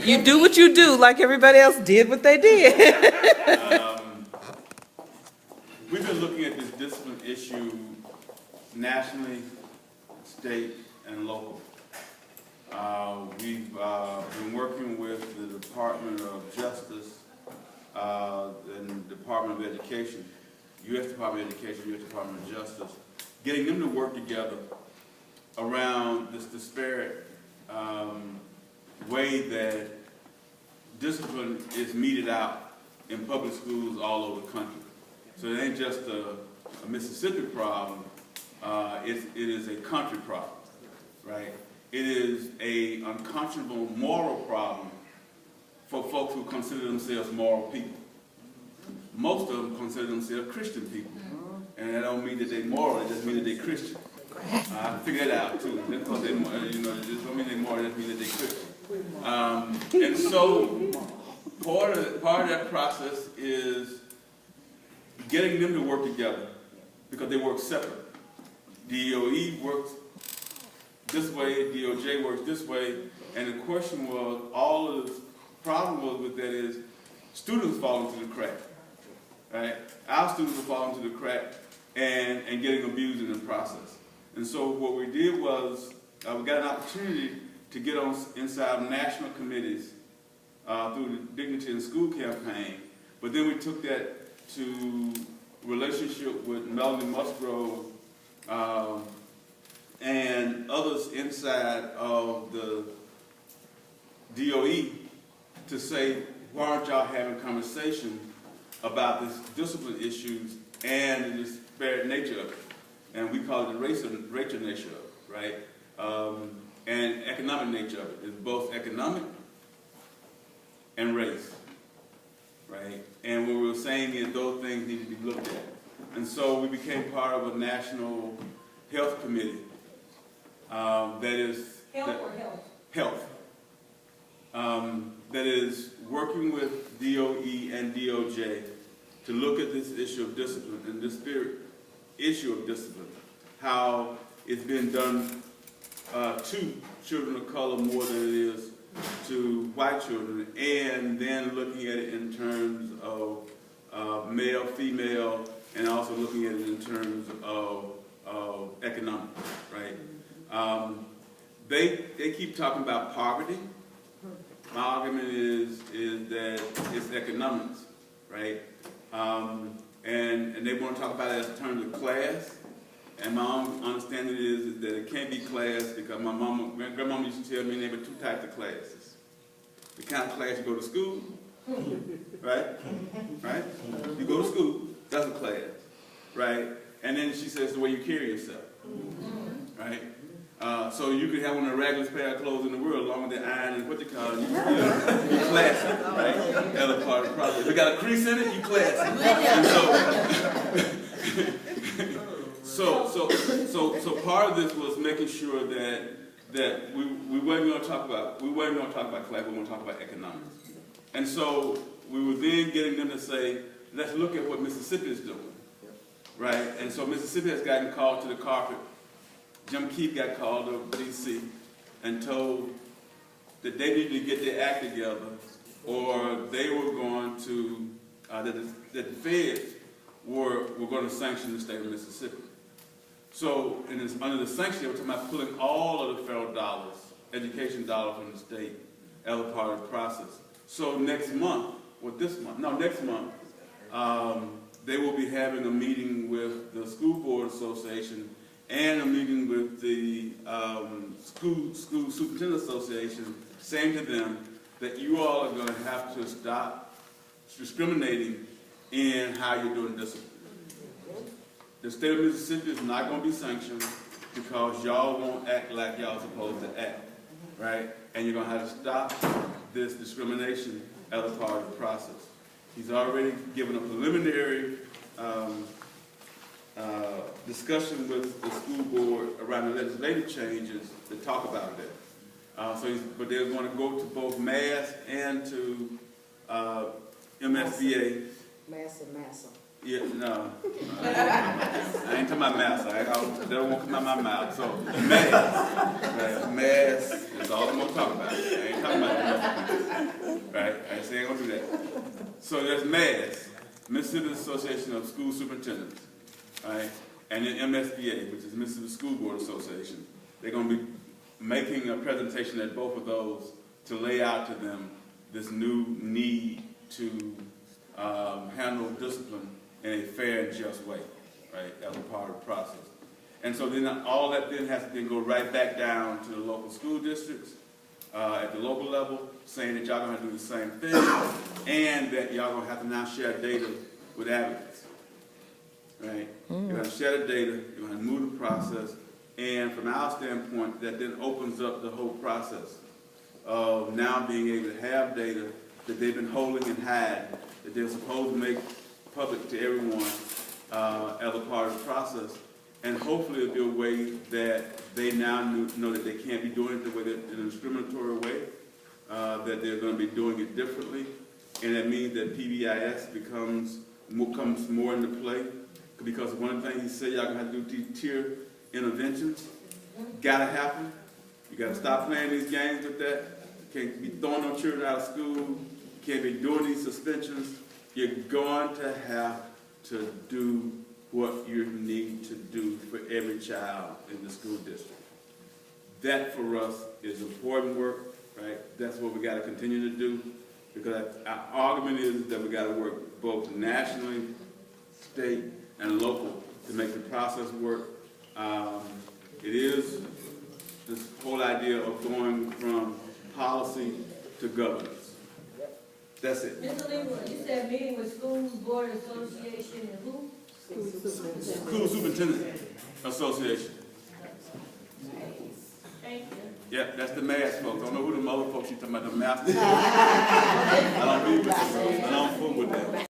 You do what you do, like everybody else did what they did. We've been looking at this discipline issue nationally, state, and local. We've been working with the Department of Justice and the Department of Education, U.S. Department of Education, U.S. Department of Justice, getting them to work together around this disparate way that discipline is meted out in public schools all over the country. So it ain't just a Mississippi problem, it is a country problem, right? It is an unconscionable moral problem for folks who consider themselves moral people. Most of them consider themselves Christian people. And that don't mean that they're moral, it just means that they're Christian. I figured that out too. Because they, it don't mean they're moral, it just means that they're Christian. And so part of that process is getting them to work together because they work separate. DOE works this way, DOJ works this way, and the question was, all of the problem was with that is students fall into the crack, right? Our students are falling into the crack and getting abused in the process. And so what we did was, we got an opportunity to get on inside national committees through the Dignity in School campaign, but then we took that to relationship with Melanie Musgrove and others inside of the DOE to say, why aren't y'all having conversation about this discipline issues and the disparate nature of it? And we call it the racial nature of it, right? And economic nature of it. It's both economic and race, right? And what we were saying is those things need to be looked at. And so we became part of a national health committee that is... Health. That is working with DOE and DOJ to look at this issue of discipline and this issue of discipline, how it's been done to children of color more than it is to white children, and then looking at it in terms of male, female, and also looking at it in terms of economic, right? They keep talking about poverty. My argument is that it's economics, right? And they want to talk about it in terms of class. And my own understanding is that it can't be class because my grandmama used to tell me there were two types of classes. The kind of class you go to school, right? Right? You go to school, that's a class, right? And then she says the way you carry yourself, right? So you could have one of the raggedest pair of clothes in the world, along with the iron and what you call it, you're classy, right? That's a part of the process. If it got a crease in it, you classy. And so part of this was making sure that we weren't going to talk about class, we were going to talk about economics. And so we were then getting them to say, let's look at what Mississippi is doing, right? And so Mississippi has gotten called to the carpet. Jim Keith got called to D.C. and told that they needed to get their act together, or they were going to, that the feds were going to sanction the state of Mississippi. So under the sanction, they were talking about pulling all of the federal dollars, education dollars from the state as a part of the process. So next month, they will be having a meeting with the School Board Association and a meeting with the School Superintendent Association, saying to them that you all are going to have to stop discriminating in how you're doing discipline. The state of Mississippi is not going to be sanctioned because y'all won't act like y'all supposed to act, right? And you're going to have to stop this discrimination as a part of the process. He's already given a preliminary discussion with the school board around the legislative changes to talk about that. But they're going to go to both Mass and to MSBA. Mass and Massa. Yeah, no. I ain't talking about Massa. That don't want to come out of my mouth. So Mass. Right, Mass is all I'm going to talk about. I ain't talking about So there's MAS, Mississippi Association of School Superintendents, right? And then MSBA, which is Mississippi School Board Association. They're going to be making a presentation at both of those to lay out to them this new need to handle discipline in a fair and just way, right, as a part of the process. And so then all that then has to then go right back down to the local school districts at the local level, saying that y'all gonna do the same thing, and that y'all gonna have to now share data with advocates, right? You're gonna share the data, you're gonna move the process, and from our standpoint, that then opens up the whole process of now being able to have data that they've been holding and hiding, that they're supposed to make public to everyone as a part of the process. And hopefully it'll be a way that they now know that they can't be doing it the way that, in a discriminatory way, that they're going to be doing it differently. And that means that PBIS comes more into play. Because one of the things he said, y'all going to have to do tier interventions. Got to happen. You got to stop playing these games with that. You can't be throwing no children out of school. You can't be doing these suspensions. You're going to have to do what you need to do for every child in the school district. That for us is important work, right? That's what we got to continue to do, because our argument is that we got to work both nationally, state, and local to make the process work. It is this whole idea of going from policy to governance. That's it. Mr. Lee, you said meeting with School Board Association and who? School Superintendent Association. Thank you. Yeah, that's the MAS folks. I don't know who the other folks you talking about, the master. I don't fool with that.